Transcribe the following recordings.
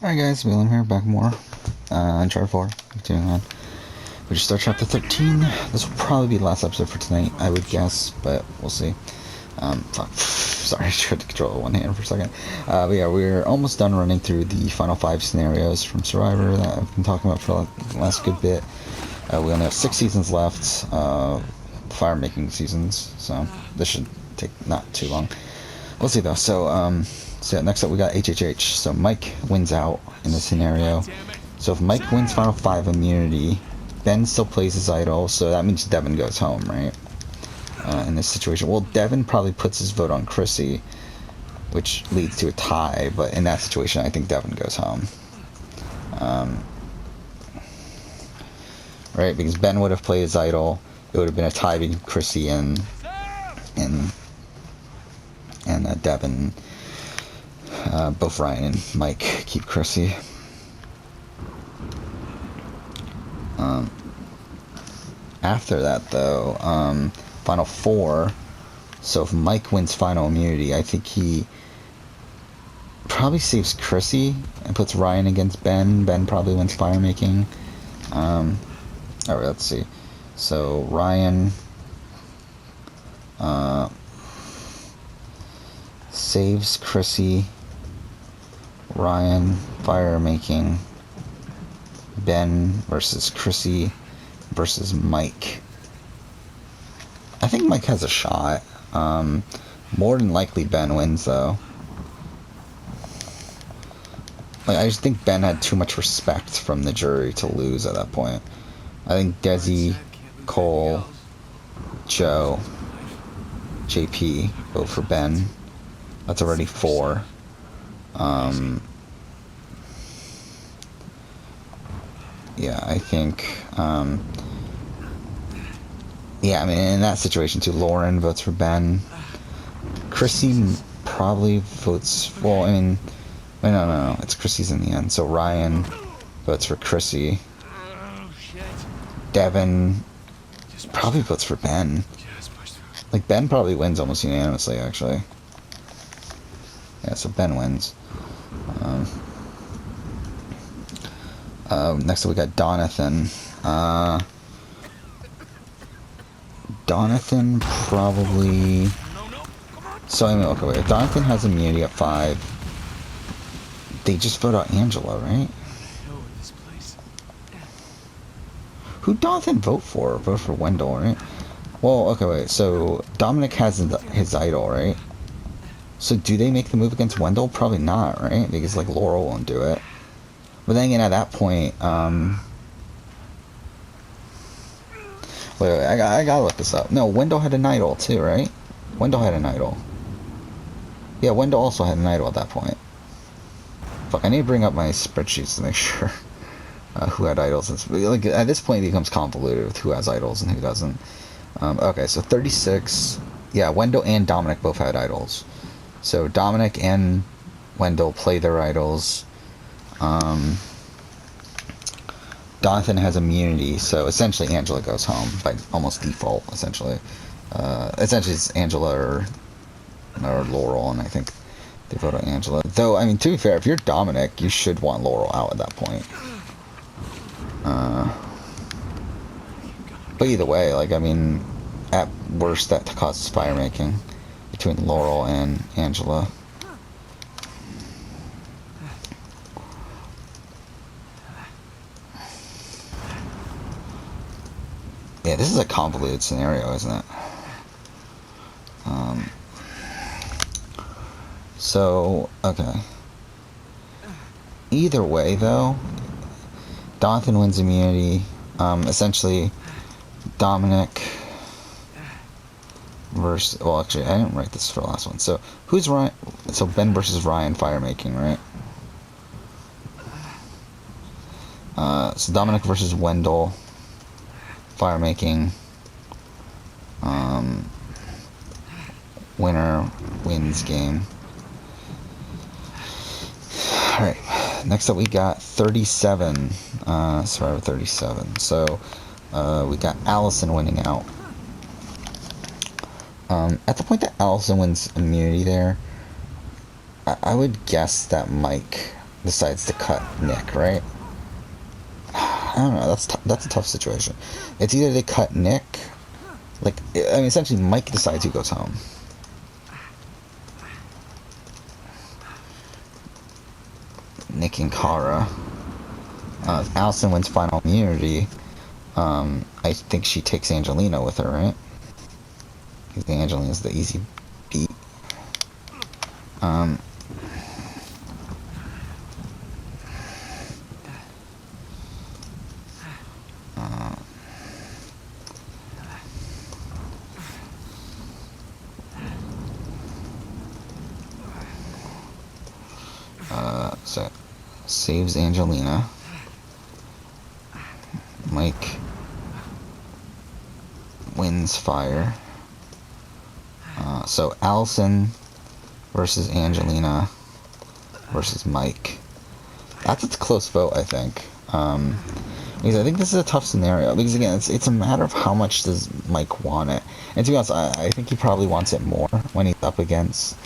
Alright guys, William here, back more. Uncharted 4, continuing on. We just start chapter 13. This will probably be the last episode for tonight, I would guess, but we'll see. Fuck. Sorry, I tried to control it with one hand for a second. But yeah, we're almost done running through the final 5 scenarios from Survivor that I've been talking about for the last good bit. We only have 6 seasons left, fire-making seasons, so this should take not too long. We'll see though. So next up we got HHH. So Mike wins out in this scenario. So if Mike wins Final 5 immunity, Ben still plays his idol, so that means Devin goes home, right? In this situation. Well, Devin probably puts his vote on Chrissy, which leads to a tie, but in that situation I think Devin goes home. Right, because Ben would have played his idol, it would have been a tie between Chrissy and Devin. Both Ryan and Mike keep Chrissy. After that, though, Final 4. So if Mike wins Final Immunity, I think he probably saves Chrissy and puts Ryan against Ben. Ben probably wins Fire Making. Alright, let's see. So Ryan saves Chrissy. Ryan, Fire Making. Ben versus Chrissy versus Mike. I think Mike has a shot. More than likely Ben wins though. Like, I just think Ben had too much respect from the jury to lose at that point. I think Desi, Cole, Joe, JP vote for Ben. That's already 4. Yeah, I think, yeah, I mean, in that situation too, Lauren votes for Ben. Chrissy probably votes, well, I mean, wait, no, it's Chrissy's in the end, so Ryan votes for Chrissy. Devin probably votes for Ben. Like, Ben probably wins almost unanimously, actually. Yeah, so Ben wins. Next up we got Donathan. Donathan probably... So, I mean, okay, wait. If Donathan has immunity at 5, they just vote out Angela, right? Who'd Donathan vote for? Vote for Wendell, right? Well, okay, wait. So, Dominic has his idol, right? So, do they make the move against Wendell? Probably not, right? Because, like, Laurel won't do it. But then again, at that point, wait, I gotta look this up. No, Wendell had an idol too, right? Wendell had an idol. Yeah, Wendell also had an idol at that point. Fuck, I need to bring up my spreadsheets to make sure who had idols. Like, at this point, it becomes convoluted with who has idols and who doesn't. Okay, so 36. Yeah, Wendell and Dominic both had idols. So Dominic and Wendell play their idols. Donathan has immunity, so essentially Angela goes home by almost default, essentially. Essentially it's Angela or Laurel, and I think they vote on Angela. Though, I mean, to be fair, if you're Dominic, you should want Laurel out at that point. But either way, like, I mean, at worst that causes fire making between Laurel and Angela. Yeah, this is a convoluted scenario, isn't it? So, okay. Either way, though, Donathan wins immunity. Essentially, Dominic versus... Well, actually, I didn't write this for the last one. So, who's Ryan? So, Ben versus Ryan, fire making, right? So, Dominic versus Wendell, fire making. Winner wins game. Alright, next up we got 37. Survivor 37. So, we got Allison winning out. At the point that Allison wins immunity there, I would guess that Mike decides to cut Nick, right? I don't know. That's a tough situation. It's either they cut Nick, like I mean, essentially Mike decides who goes home. Nick and Kara. Allison wins final immunity. I think she takes Angelina with her, right? Because Angelina's the easy beat. Um, so saves Angelina. Mike wins fire. So Allison versus Angelina versus Mike. That's a close vote, I think. Because I think this is a tough scenario. Because again, it's a matter of how much does Mike want it. And to be honest, I think he probably wants it more when he's up against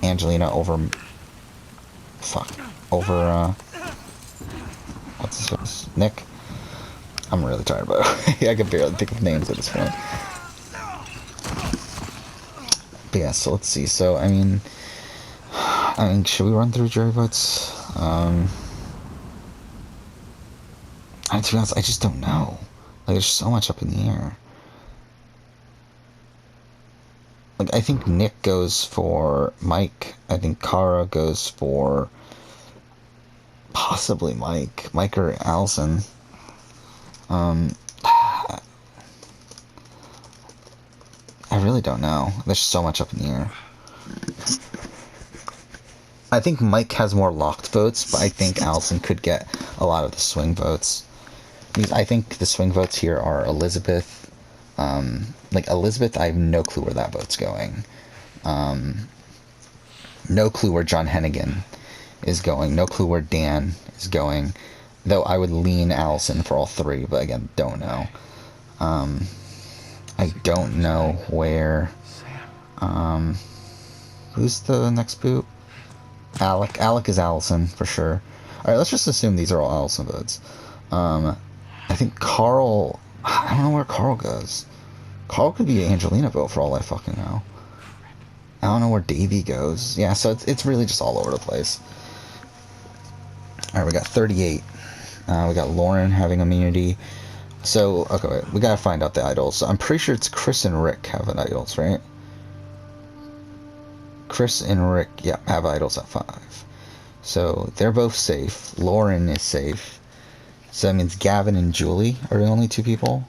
Angelina over what's his face? Nick. I'm really tired, but I can barely think of names at this point. But yeah, so let's see. So I mean, should we run through jury votes? To be honest, I just don't know. Like, there's so much up in the air. Like, I think Nick goes for Mike. I think Kara goes for possibly Mike or Allison. I really don't know. There's so much up in the air. I think Mike has more locked votes, but I think Allison could get a lot of the swing votes. Because I think the swing votes here are Elizabeth. Elizabeth, I have no clue where that vote's going. No clue where John Hennigan is going. No clue where Dan is going. Though I would lean Allison for all three, but again, don't know. I don't know where. Who's the next boot? Alec. Alec is Allison for sure. All right, let's just assume these are all Allison votes. I think Carl. I don't know where Carl goes. Carl could be an Angelina vote for all I fucking know. I don't know where Davey goes. Yeah, so it's really just all over the place. All right, we got 38. We got Lauren having immunity. So, okay, wait, we gotta find out the idols. So I'm pretty sure it's Chris and Rick have an idols, right? Chris and Rick, yeah, have idols at 5. So they're both safe. Lauren is safe. So that means Gavin and Julie are the only two people.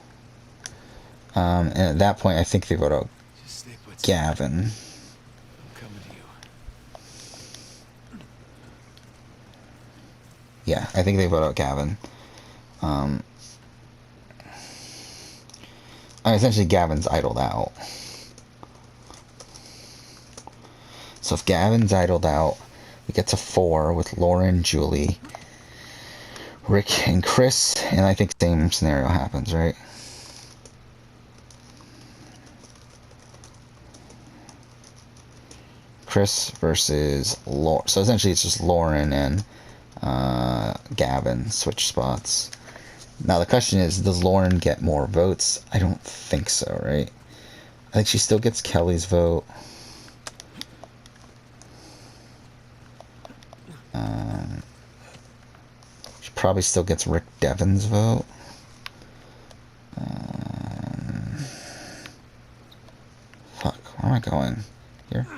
And at that point, I think they vote out Gavin. Yeah, I think they vote out Gavin. Essentially, Gavin's idled out. So if Gavin's idled out, we get to 4 with Lauren, Julie, Rick, and Chris. And I think same scenario happens, right? Chris versus Lauren. So essentially, it's just Lauren and Gavin switch spots. Now the question is, does Lauren get more votes? I don't think so, right? I think she still gets Kelly's vote. She probably still gets Rick Devin's vote. Fuck, where am I going? Here?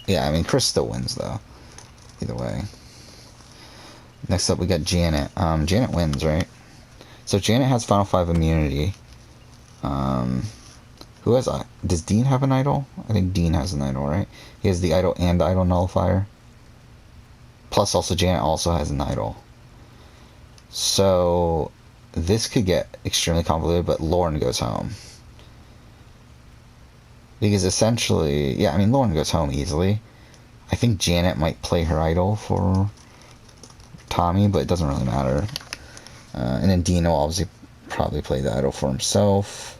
Yeah, I mean, Chris still wins, though. Either way. Next up, we got Janet. Janet wins, right? So Janet has Final 5 immunity. Who has... Does Dean have an idol? I think Dean has an idol, right? He has the idol and the idol nullifier. Plus, also, Janet also has an idol. So, this could get extremely convoluted, but Lauren goes home. Because essentially, yeah, I mean, Lauren goes home easily. I think Janet might play her idol for Tommy, but it doesn't really matter. And then Dean will obviously probably play the idol for himself.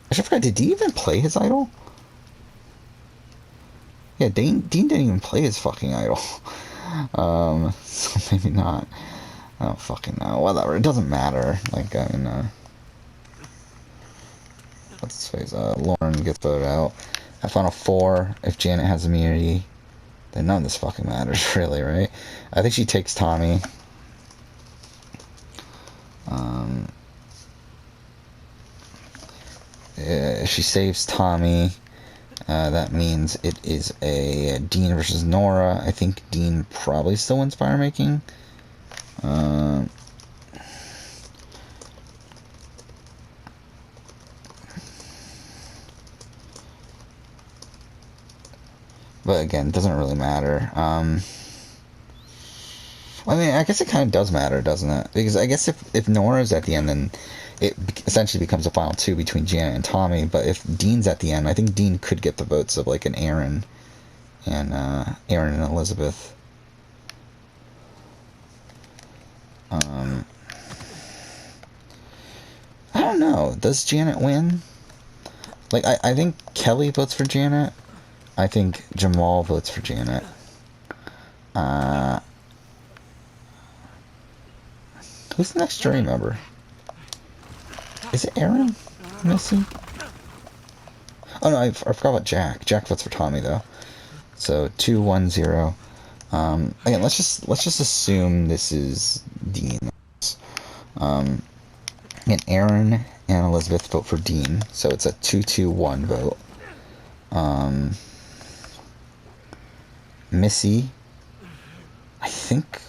I forgot, did Dean even play his idol? Yeah, Dean didn't even play his fucking idol. So maybe not. I don't fucking know. Whatever, it doesn't matter. Like, I mean, let's face Lauren gets voted out. At Final 4, if Janet has immunity, then none of this fucking matters, really, right? I think she takes Tommy. If she saves Tommy, that means it is a Dean versus Nora. I think Dean probably still wins fire making. But again, it doesn't really matter. I mean, I guess it kind of does matter, doesn't it? Because I guess if Nora's at the end, then it essentially becomes a final 2 between Janet and Tommy. But if Dean's at the end, I think Dean could get the votes of like an Aaron and Elizabeth. I don't know. Does Janet win? Like, I think Kelly votes for Janet. I think Jamal votes for Janet. Who's the next jury member? Is it Aaron? Missy? Oh no, I forgot about Jack. Jack votes for Tommy though. So 2-1-0. Again, let's just assume this is Dean. And Aaron and Elizabeth vote for Dean, so it's a 2-2-1 vote. Missy, I think,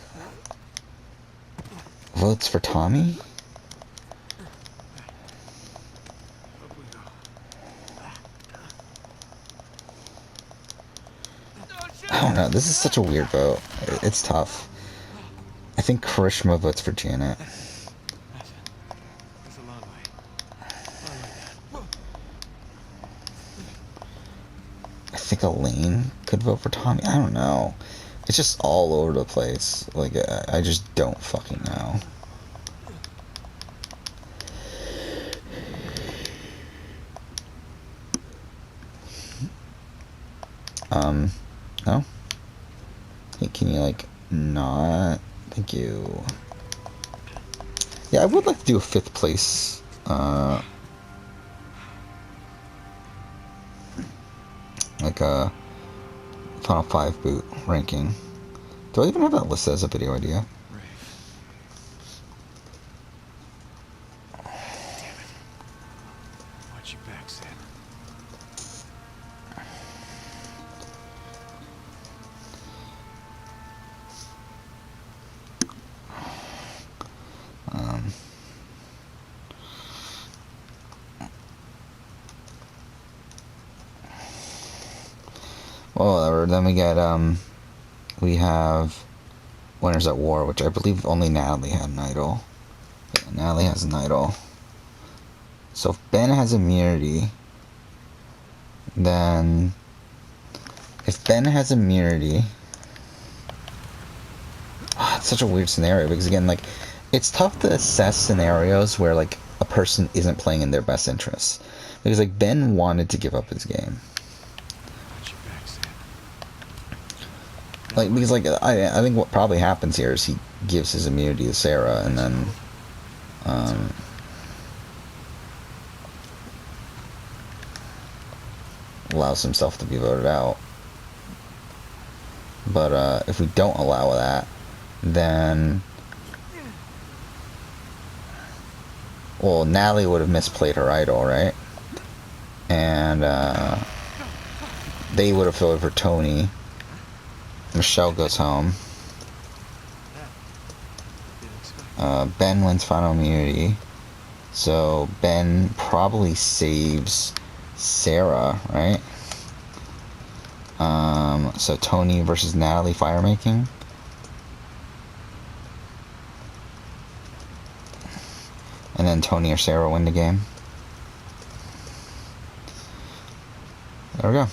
votes for Tommy. I don't know. This is such a weird vote. It's tough. I think Karishma votes for Janet. I think Elaine could vote for Tommy. I don't know. It's just all over the place. Like, I just don't fucking know. No? Hey, can you, like, not? Thank you. Yeah, I would like to do a 5th place, like a Final 5 boot ranking. Do I even have that listed as a video idea? Well, whatever. Then we have Winners at War, which I believe only Natalie had an idol. Yeah, Natalie has an idol. So if Ben has immunity, then it's such a weird scenario because again, like, it's tough to assess scenarios where like a person isn't playing in their best interests because like Ben wanted to give up his game. Like, because, like, I think what probably happens here is he gives his immunity to Sarah, and then, allows himself to be voted out. But, if we don't allow that, then, well, Natalie would have misplayed her idol, right? And, they would have voted for Tony. Michelle goes home. Ben wins final immunity. So Ben probably saves Sarah, right? So Tony versus Natalie fire making. And then Tony or Sarah win the game. There we go.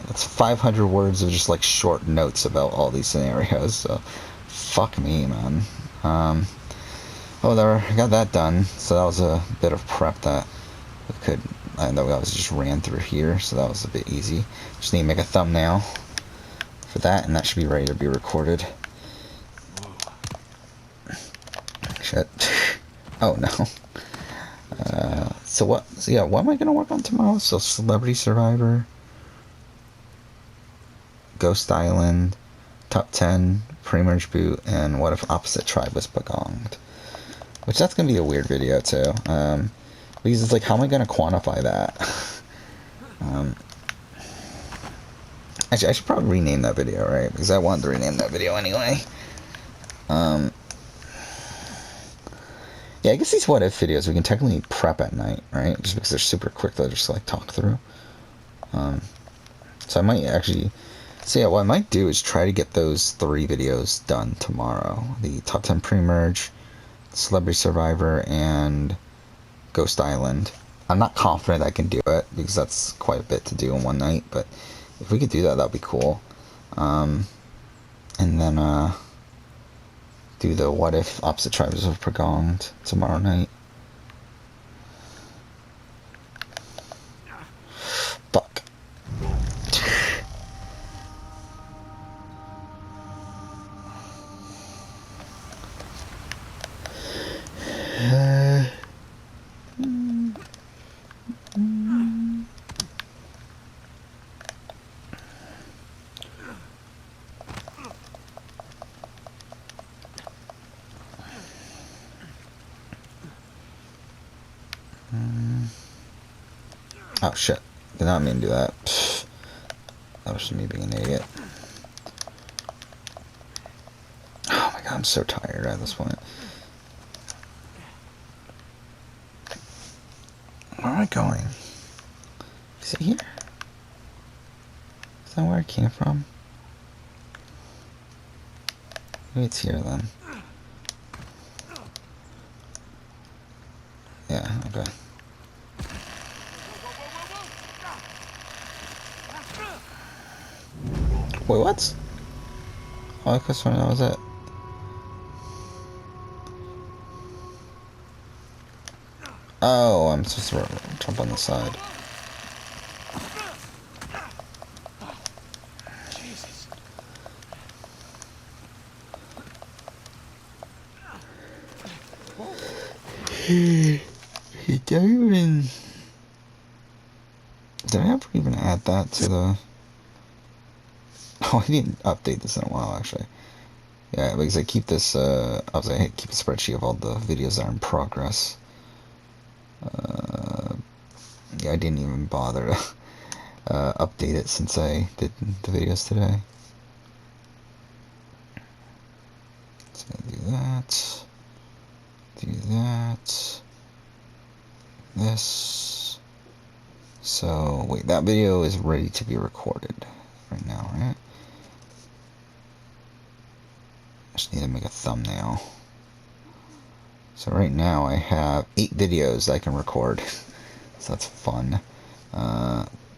That's 500 words of just like short notes about all these scenarios. So, fuck me, man. Oh, there, I got that done. So that was a bit of prep that we could. I know I was just ran through here, so that was a bit easy. Just need to make a thumbnail for that, and that should be ready to be recorded. Shit. Oh no. So what? So yeah, what am I gonna work on tomorrow? So Celebrity Survivor, Ghost Island, Top 10, Pre-Merge Boot, and What If Opposite Tribe was Pagonged? Which that's gonna be a weird video too. Because it's like, how am I gonna quantify that? Actually, I should probably rename that video, right? Because I wanted to rename that video anyway. Yeah, I guess these what if videos we can technically prep at night, right? Just because they're super quick to just like talk through. So I might actually. So yeah, what I might do is try to get those 3 videos done tomorrow: the top 10 pre-merge, Celebrity Survivor, and Ghost Island. I'm not confident I can do it because that's quite a bit to do in one night, but if we could do that, that'd be cool. And then do the what if opposite tribes of Pagonged tomorrow night. Fuck. Oh shit. Did not mean to do that. Pfft. That was just me being an idiot. Oh my god, I'm so tired at this point. Where am I going? Is it here? Is that where I came from? Maybe it's here then. Yeah, okay. Wait, what? Oh, I guess that was it. Oh, I'm supposed to jump on the side. Jesus. He didn't even. Did I ever even add that to the. Oh, I didn't update this in a while, actually. Yeah, because I keep this, I was like, hey, keep a spreadsheet of all the videos that are in progress. Yeah, I didn't even bother to update it since I did the videos today. So do that. Do that. This. So, wait, that video is ready to be recorded right now, right? I just need to make a thumbnail. So right now I have 8 videos I can record. So that's fun.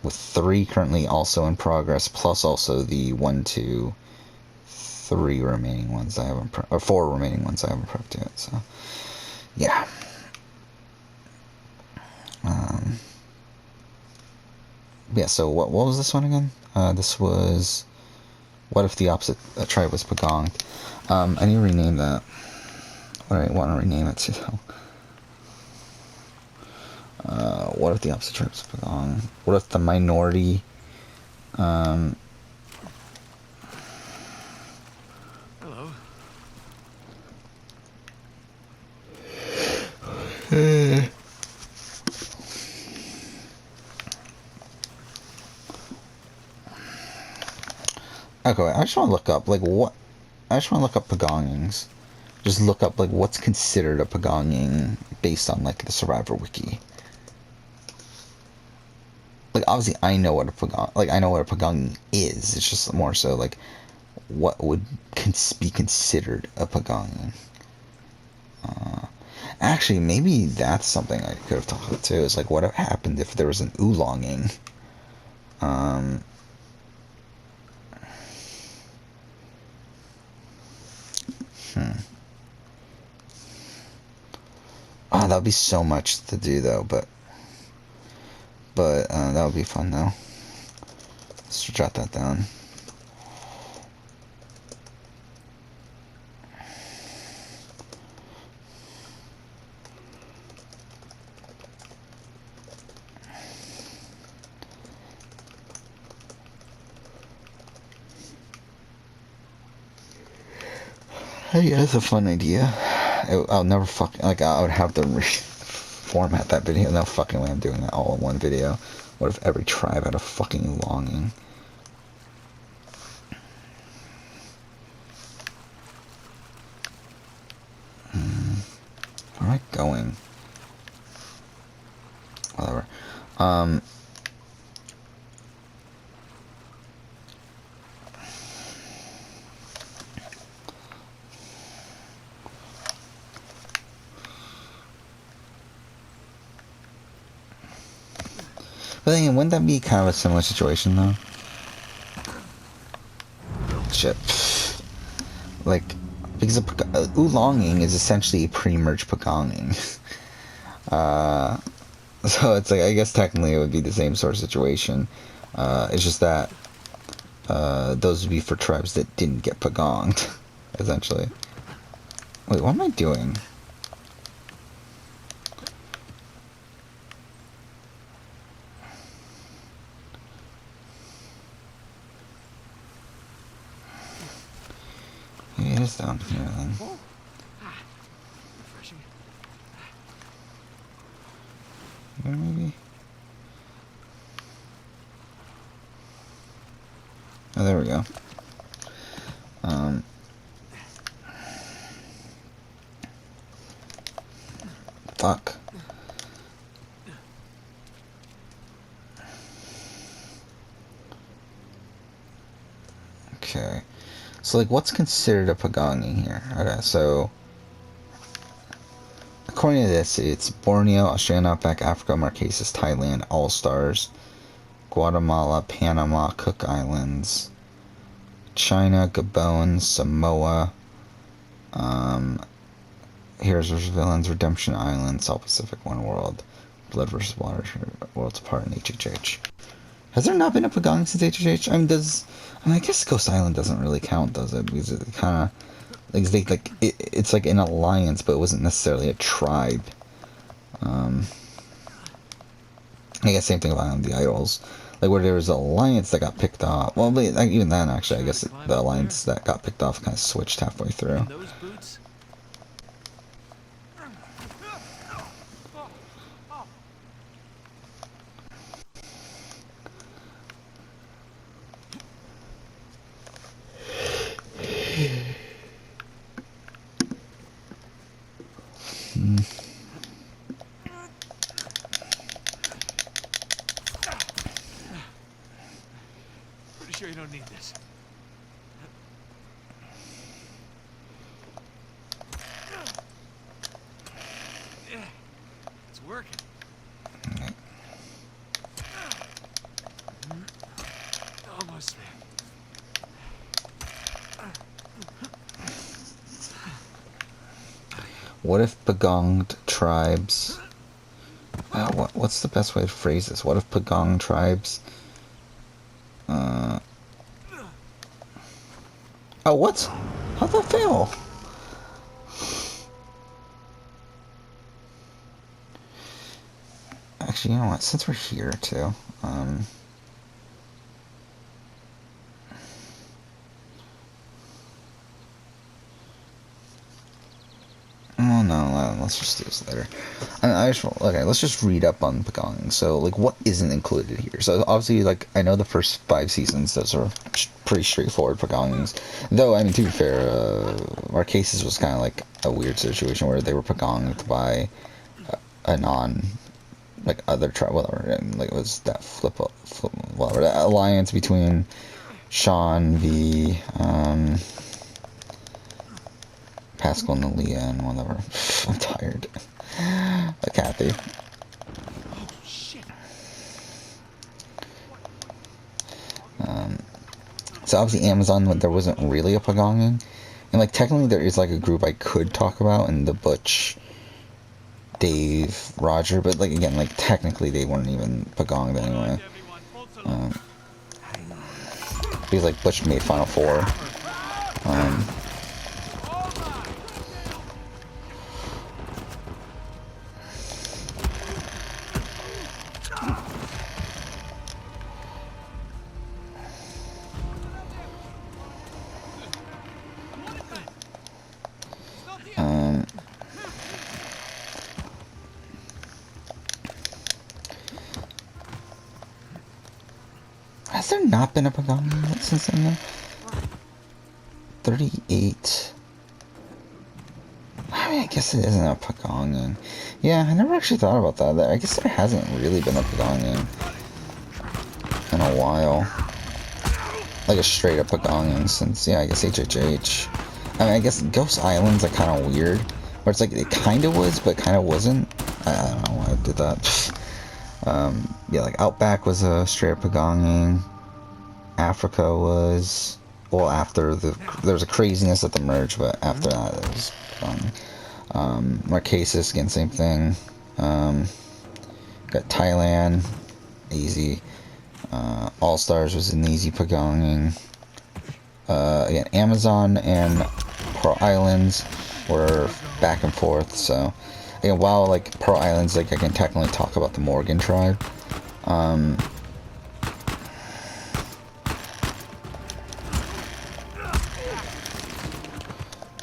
With 3 currently also in progress, plus also the 1, 2, 3 remaining ones I haven't, or 4 remaining ones I haven't prepped yet. So, yeah. Yeah. So what was this one again? This was what if the opposite tribe was Pagonged? I need to rename that. What do I want to rename it to though? What if the opposite tribe was Pagonged? What if the minority? Hello. Okay, I just want to look up like what. I just want to look up Pagongings. Just look up like what's considered a Pagonging based on like the Survivor wiki. Like obviously I know what a Pagong, like I know what a Pagonging is. It's just more so like what would be considered a Pagonging. Actually, maybe that's something I could have talked about too. Is like what happened if there was an oolonging. Um, Ah, that would be so much to do though, but that would be fun though. Let's jot that down. Hey, that's a fun idea. I'll never fucking like. I would have to format that video. No fucking way I'm doing that all in one video. What if every tribe had a fucking longing? Where am I going? Whatever. But then, wouldn't that be kind of a similar situation though? Shit. Like, because oolonging is essentially pre-merge pagonging. So it's like, I guess technically it would be the same sort of situation. It's just that those would be for tribes that didn't get pagonged, essentially. Wait, what am I doing? Maybe it is down here then. Here, maybe? Oh, there we go. Fuck. Okay. So, like, what's considered a pagonging here? Okay, so... According to this, it's Borneo, Australian Outback, Africa, Marquesas, Thailand, All Stars, Guatemala, Panama, Cook Islands, China, Gabon, Samoa, Heroes vs. Villains, Redemption Island, South Pacific, One World, Blood vs. Water, Worlds Apart, and HHH. Has there not been a pagong since HHH? I guess Ghost Island doesn't really count, does it? Because it kind of it's like an alliance, but it wasn't necessarily a tribe. I guess same thing about the Idols. Like where there was an alliance that got picked off. Well, even then, actually, I guess the alliance that got picked off kind of switched halfway through. Pretty sure you don't need this. Yeah, it's working. Almost there. What if pagonged tribes... what's the best way to phrase this? What if pagong tribes... Oh, what? How'd that fail? Actually, you know what? Since we're here, too, oh, no, let's just do this later. Okay, let's just read up on pagonging. So, like, what isn't included here? So, obviously, like, I know the first 5 seasons, those are pretty straightforward pagongings. Though, I mean, to be fair, Marquesas was kind of like a weird situation where they were pagonged by a like, other tribe, whatever, and, like, it was that whatever, that alliance between Sean v, Pascal and Aaliyah and whatever. I'm tired. Kathy. Oh, shit. So obviously Amazon, there wasn't really a pagonging. And like technically there is like a group I could talk about in the Butch Dave, Roger, but like again, like technically they weren't even pagonged anyway. Because like Butch made Final Four. Um, um, has there not been a pagonging since then? 38. I mean, I guess it isn't a pagonging. Yeah, I never actually thought about that. I guess there hasn't really been a pagonging in a while. Like a straight up pagonging since, yeah, I guess HHH. I mean, I guess Ghost Island's like kind of weird. Where it's like, it kind of was, but kind of wasn't. I don't know why I did that. Yeah, like Outback was a straight up pagonging. Africa was, well, after there was a craziness at the merge, but after that it was Marquesas, again, same thing. Got Thailand, easy. All Stars was an easy pagonging. Again, Amazon and Pearl Islands were back and forth, so again, while like Pearl Islands, like I can technically talk about the Morgan tribe.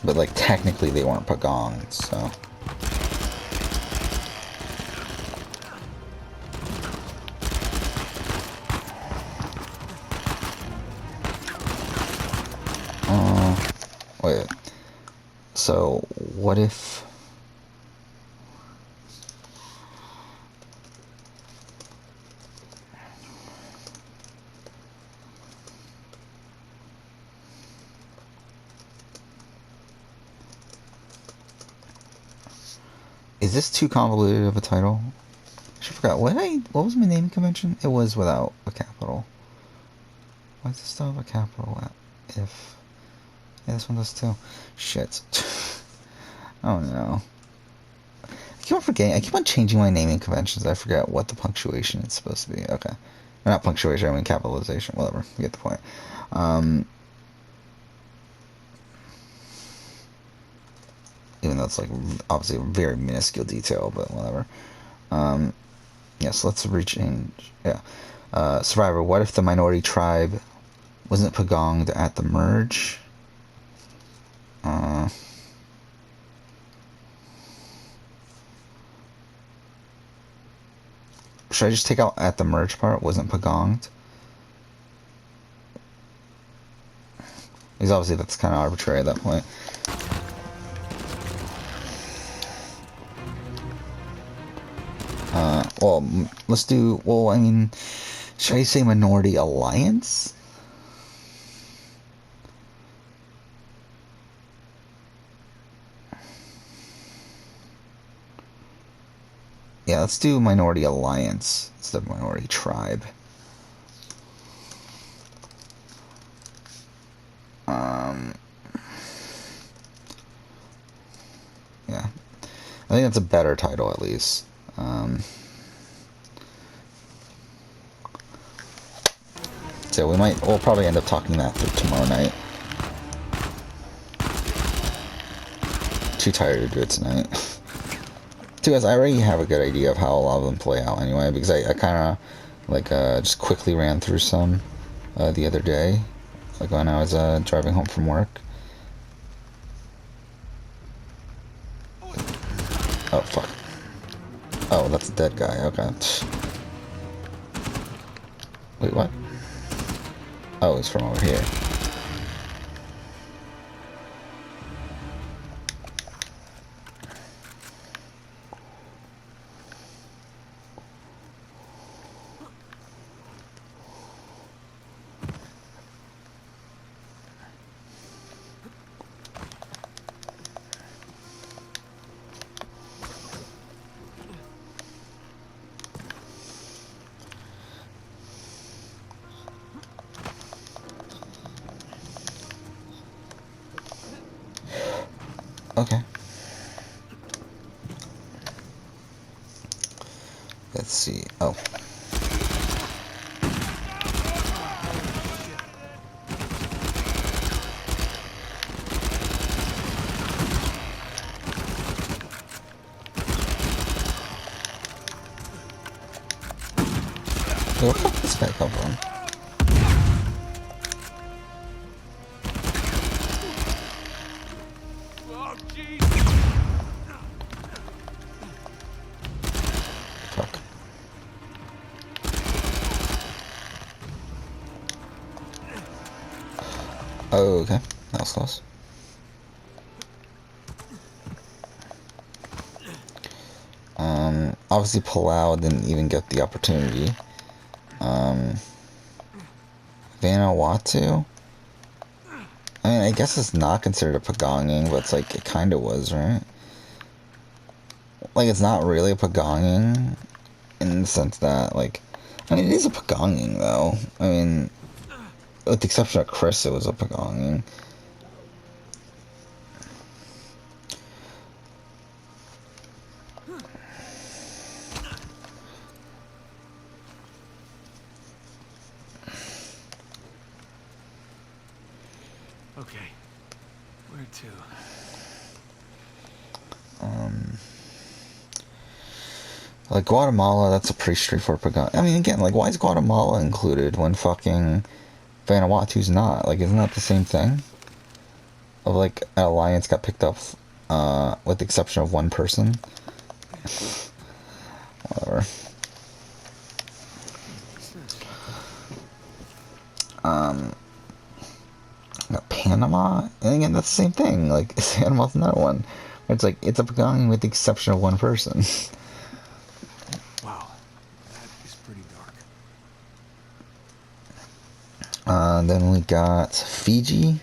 But like technically they weren't pagonged, so. Wait. So what if? Is this too convoluted of a title? I forgot what was my naming convention? It was without a capital. Why does it still have a capital at if? Yeah, this one does too. Shit. Oh no. I keep on forgetting. I keep on changing my naming conventions. I forget what the punctuation is supposed to be. Okay. Or not punctuation, I mean capitalization. Whatever. You get the point. Even though it's like obviously a very minuscule detail, but whatever. Yes, let's rechange. Yeah. Survivor, what if the minority tribe wasn't pagonged at the merge? Should I just take out at the merge part? Wasn't pagonged? Because obviously that's kind of arbitrary at that point. Well, let's do, well, I mean, should I say Minority Alliance? Yeah, let's do Minority Alliance instead of Minority Tribe. Yeah. I think that's a better title, at least. So we'll probably end up talking that through tomorrow night. Too tired to do it tonight. Guys, I already have a good idea of how a lot of them play out anyway, because I kind of like just quickly ran through some the other day, like when I was driving home from work. Oh fuck. Oh, that's a dead guy. Okay. Wait, what? Oh, he's from over here. Okay. Let's see. Oh. Where the fuck did this guy come from? Oh, jeez. Fuck. Oh, okay. That was close. Obviously Palau didn't even get the opportunity. Vanuatu? I mean, I guess it's not considered a pagonging, but it's like, it kinda was, right? Like, it's not really a pagonging, in the sense that, like, I mean, it is a pagonging, though. I mean, with the exception of Chris, it was a pagonging. Okay. Where to? Like, Guatemala, that's a pretty straightforward pagonging. I mean, again, like, why is Guatemala included when fucking Vanuatu's not? Like, isn't that the same thing? Of, like, an alliance got picked up, with the exception of one person? Whatever. What's this? Panama? And again, that's the same thing. Like, Panama's another one. It's like, it's a pagonging with the exception of one person. Wow. That is pretty dark. Then we got Fiji.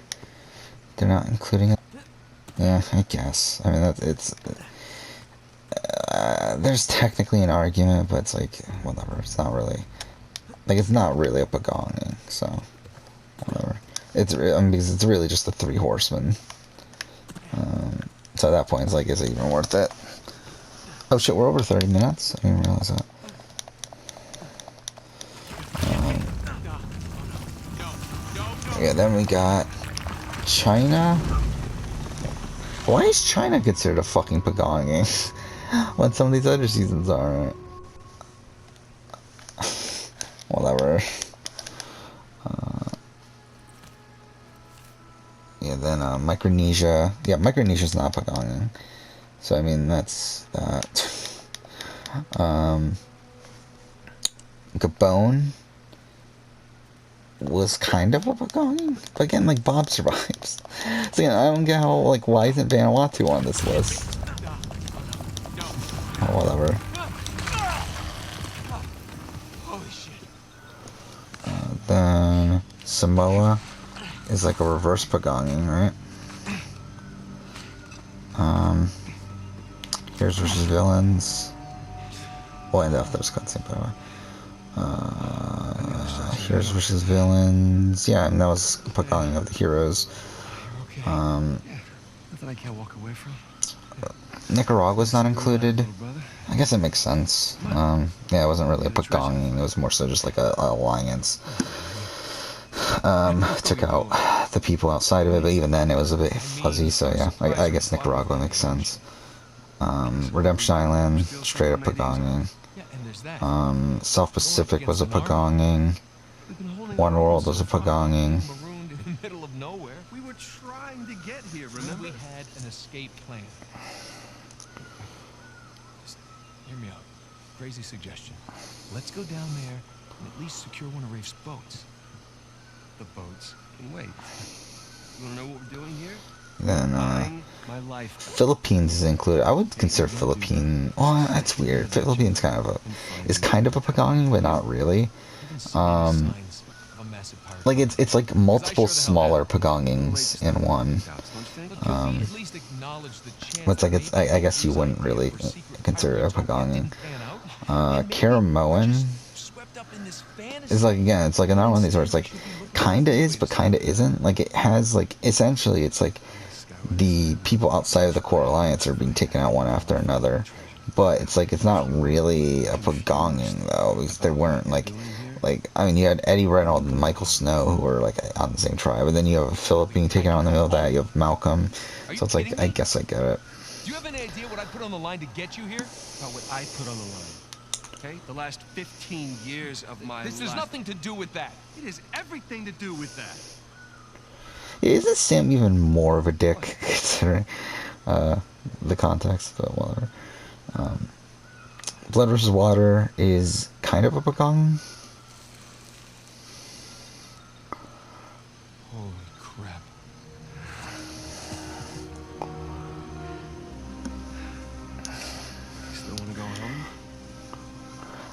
They're not including it. Yeah, I guess. I mean, it's... there's technically an argument, but it's like, whatever. It's not really... Like, it's not really a pagonging, so... Whatever. I mean, because it's really just the three horsemen. So at that point, it's like, is it even worth it? Oh shit, we're over 30 minutes? I didn't realize that. Yeah, then we got China. Why is China considered a fucking pagonging when some of these other seasons aren't? Whatever. Yeah, then Micronesia. Yeah, Micronesia's not pagonging. So, I mean, that's that. Gabon was kind of a pagonging. But again, like, Bob survives. So, yeah, I don't get how, like, why isn't Vanuatu on this list? Oh, whatever. Holy shit. Then Samoa is like a reverse pagonging, right? Here's versus villains. Well, and after there's cutscene, by the way. Here's versus villains. Yeah, and that was pagonging of the heroes. Okay. Nothing I can't walk away from. Nicaragua's not included. Little brother. I guess it makes sense. Yeah, it wasn't really a pagonging. It was more so just like a alliance. Took out the people outside of it, but even then it was a bit fuzzy, so yeah, I guess Nicaragua makes sense. Redemption Island, straight up pagonging. Yeah, and there's that. South Pacific was a pagonging. One World was a pagonging. Marooned in the middle of nowhere. We were trying to get here, remember? We had an escape plan. Just hear me out. Crazy suggestion. Let's go down there and at least secure one of Rafe's boats. The boats can wait. You wanna know what we're doing here? Then Buying my life. Philippines is included. I would consider Philippine. Well, that's weird. Philippines is kind of a pagonging, but not really. Like it's like multiple smaller pagongings in one. I guess you wouldn't really consider it a pagonging. Karamoan is like, again, it's like another one of these where it's like kinda is but kinda isn't. Like, it has, like, essentially it's like the people outside of the core alliance are being taken out one after another, but it's like it's not really a pagonging though, because they weren't like I mean you had Eddie Reynolds and Michael Snow who were like on the same tribe, and then you have Philip being taken out in the middle of that. You have Malcolm, Are you so it's like kidding I me? guess I get it. Do you have any idea what I put on the line to get you here? About what I put on the line. Okay? The last 15 years of my This life. has nothing to do with that. It has everything to do with that. Isn't Sam even more of a dick considering the context? But whatever. Blood versus Water is kind of a pagong. Holy crap. You still want to go home?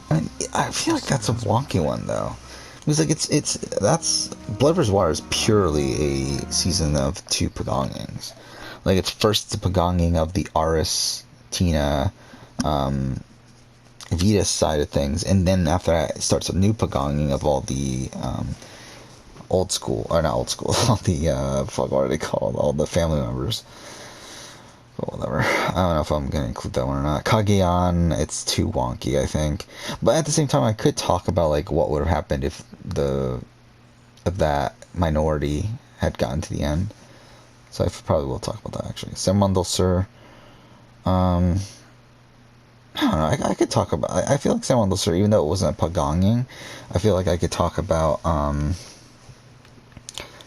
I mean, I feel like that's a wonky one though. Because like that's Blood vs. Water is purely a season of two pagongings. Like it's first the pagonging of the Aris, Tina, Vita's side of things, and then after that it starts a new pagonging of all the old school or not old school, all the fuck what are they called? All the family members. But whatever. I don't know if I'm gonna include that one or not. Kageon, it's too wonky, I think. But at the same time, I could talk about like what would have happened if that minority had gotten to the end. So I probably will talk about that actually. Semwandel Sur. I don't know. I could talk about. I feel like Semwandel Sur, even though it wasn't a pagonging, I feel like I could talk about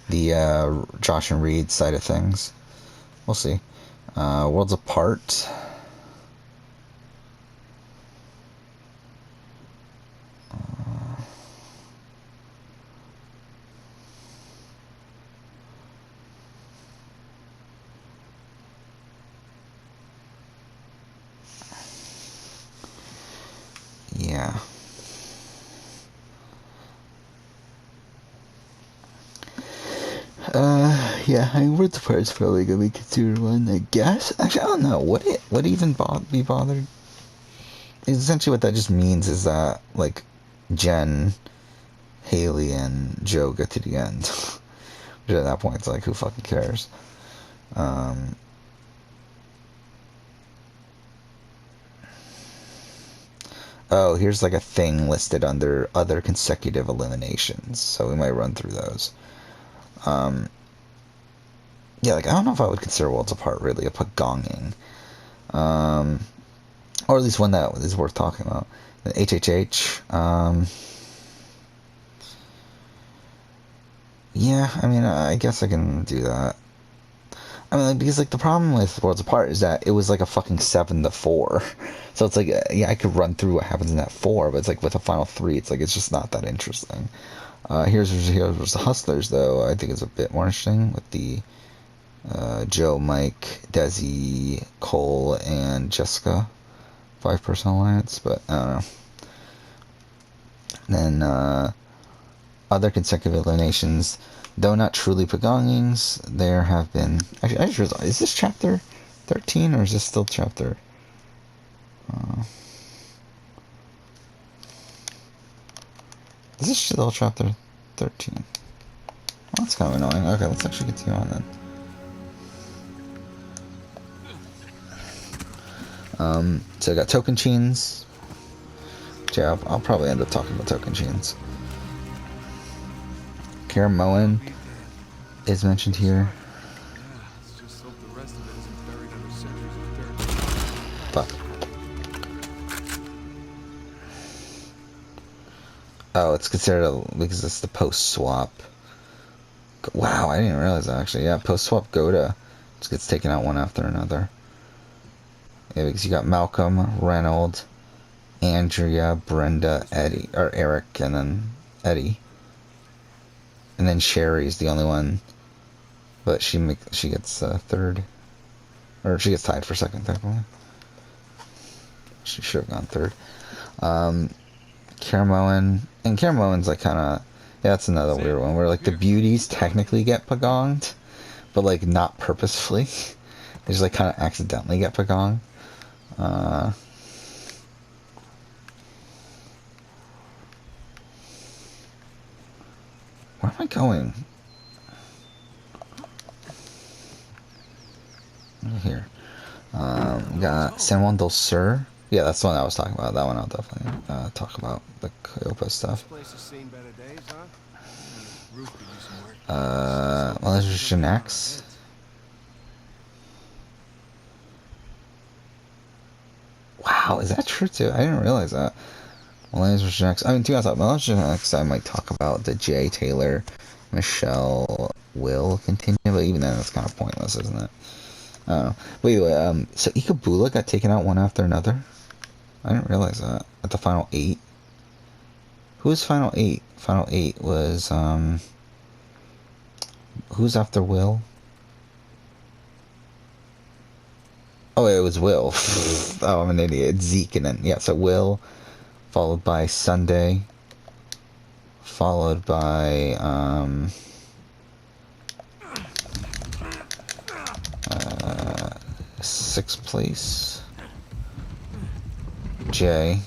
the Josh and Reed side of things. We'll see. Worlds Apart. Yeah. Yeah, I mean, Worlds Apart is probably gonna be considered one, I guess. Actually, I don't know. Would it even be bothered? Essentially, what that just means is that, like, Jen, Haley, and Joe get to the end. Which at that point, it's like, who fucking cares? Um, oh, here's like a thing listed under other consecutive eliminations, so we might run through those. Um, yeah, like, I don't know if I would consider Worlds Apart really a pagonging. Um, or at least one that is worth talking about. The HHH. Yeah, I mean, I guess I can do that. I mean, like, because like the problem with Worlds Apart is that it was like a fucking 7-4, so it's like yeah, I could run through what happens in that four, but it's like with a final three, it's like it's just not that interesting. Here's the Hustlers though. I think it's a bit more interesting with the Joe, Mike, Desi, Cole, and Jessica 5-person alliance, but I don't know. And then other consecutive eliminations, though not truly pagongings, there have been. Actually, I just realized, is this chapter 13 or is this still chapter? Is this still chapter 13? Well, that's kind of annoying. Okay, let's actually continue on then. So I got Token Chains. Yeah, I'll probably end up talking about Token Chains. Karen Moen is mentioned here. Yeah, let's just hope the rest of it isn't buried under centuries of dirt. Fuck. Oh, it's considered because it's the post swap. Wow, I didn't realize that actually. Yeah, post swap Goda just gets taken out one after another. Yeah, because you got Malcolm, Reynolds, Andrea, Brenda, Eddie, or Eric, and then Eddie, and then Sherry's the only one, but she gets third, or she gets tied for second technically. She should have gone third. Caramoan, and Caramoan's like kind of, yeah, that's another weird one where like the beauties technically get pagonged, but like not purposefully. They just like kind of accidentally get pagonged. Where am I going? Here. We got San Juan del Sur. Yeah, that's the one I was talking about. That one I'll definitely talk about, the Kyopa This stuff. place has seen better days, huh? The roof could use some work. Well, there's Mission X. Wow, is that true too? I didn't realize that. Millennials vs. Gen X. I mean, to be honest, Millennials vs. Gen X, I might talk about the Jay Taylor, Michelle, Will continue, but even then, that's kind of pointless, isn't it? I don't know. But anyway, so Ikebula got taken out one after another. I didn't realize that at the final 8. Who was final 8? Final 8 was who's after Will? Oh, it was Will. Oh, I'm an idiot. Zeke, and then yeah, so Will, followed by Sunday, followed by sixth place, Jay.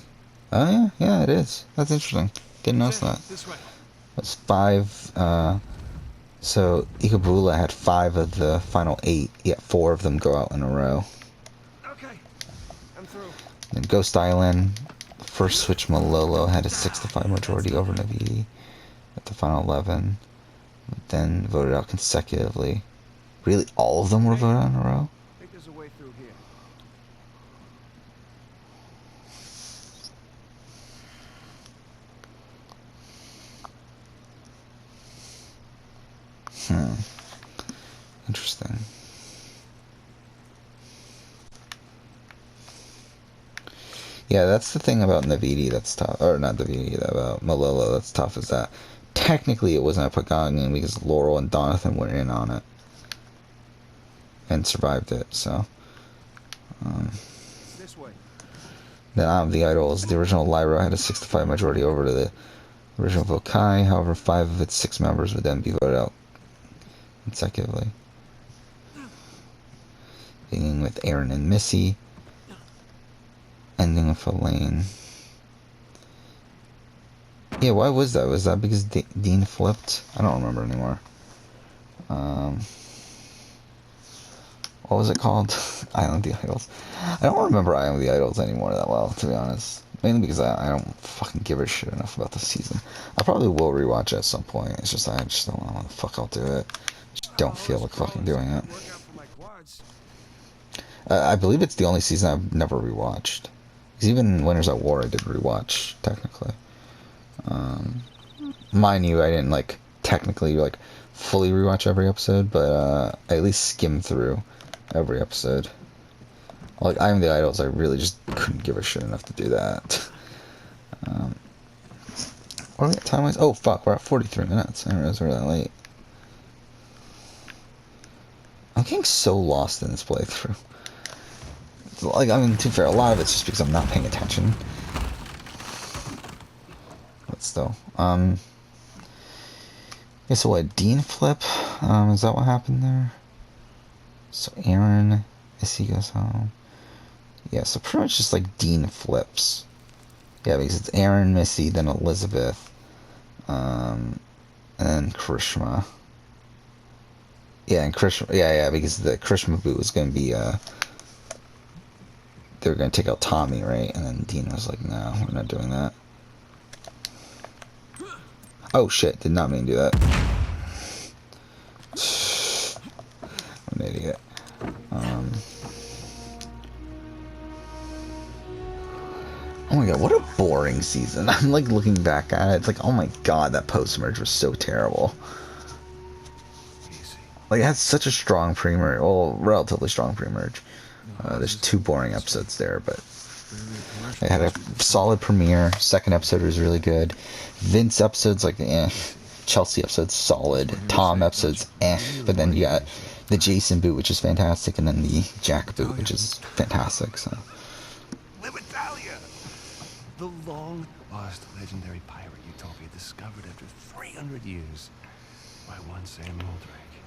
Oh yeah, yeah, it is. That's interesting. Didn't notice that. This way. That's 5. So Ikebula had 5 of the final 8. Yet 4 of them go out in a row. Okay, I'm through. Then Ghost Island, first switch Malolo had a 6-5 majority over Navidi at the final 11. Then voted out consecutively. Really, all of them were voted out in a row? I think there's a way through here. Interesting. Yeah, that's the thing about Navidi that's tough. Or not Navidi, about Malolo that's tough, is that technically it wasn't a Pagani because Laurel and Donathan went in on it and survived it, so. It's this way. Then out of the Idols, the original Lyra had a 6-5 majority over to the original Vokai. However, 5 of its 6 members would then be voted out consecutively. Beginning with Aaron and Missy, ending with Elaine. Yeah, why was that? Was that because Dean flipped? I don't remember anymore. What was it called? Island of the Idols. I don't remember Island of the Idols anymore that well, to be honest. Mainly because I don't fucking give a shit enough about the season. I probably will rewatch it at some point. It's just I just don't know how the fuck I'll do it. Just don't feel like fucking doing it. Work out for my quads. I believe it's the only season I've never rewatched. Because even Winners at War I did rewatch, technically. Mind you, I didn't like technically like fully rewatch every episode, but I at least skimmed through every episode. Like I Am the Idols, I really just couldn't give a shit enough to do that. What are we at time-wise? Oh fuck, we're at 43 minutes. I didn't realize we were that late. I'm getting so lost in this playthrough. It's like, I mean, to be fair, a lot of it's just because I'm not paying attention. But still, yeah. So what? Dean flip? Is that what happened there? So Aaron, Missy goes home. Yeah, so pretty much just like Dean flips. Yeah, because it's Aaron, Missy, then Elizabeth, and then Krishma. Yeah, and Krishma. Yeah, because the Krishma boot was gonna be they were gonna take out Tommy, right? And then Dean was like, "No, we're not doing that." Oh shit! Did not mean to do that. I'm an idiot. Oh my god, what a boring season. I'm like looking back at it. It's like, oh my god, that post-merge was so terrible. Easy. Like, it had such a strong pre-merge. Well, relatively strong pre-merge. There's 2 boring episodes there, but it had a solid premiere. Second episode was really good. Vince episode's like, eh. Chelsea episode's solid. Tom episode's eh. But then you got the Jason boot, which is fantastic, and then the Jack boot, which is fantastic, so. Libitalia! The long-lost legendary pirate utopia discovered after 300 years by one Samuel Drake.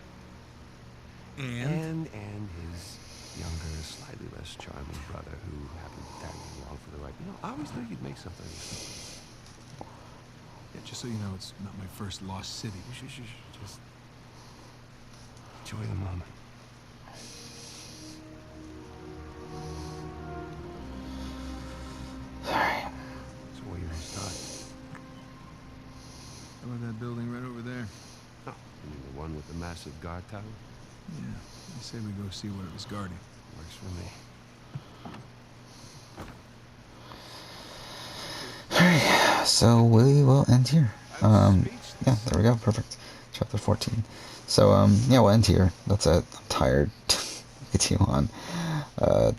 And his younger, slightly less charming brother who happened to tag along for the ride. You know, I always knew you'd make something of yourself. Yeah, just so you know, it's not my first lost city. Just enjoy the moment. massive guard tower? Yeah, I say we go see what it was guarding. Works for me. Alright, so we will end here. I'm Yeah, speechless. there we go, perfect. Chapter 14. So, yeah, we'll end here. That's it. I'm tired. Get you on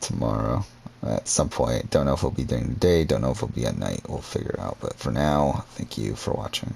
tomorrow at some point. Don't know if we'll be during the day, don't know if it'll be at night. We'll figure it out. But for now, thank you for watching.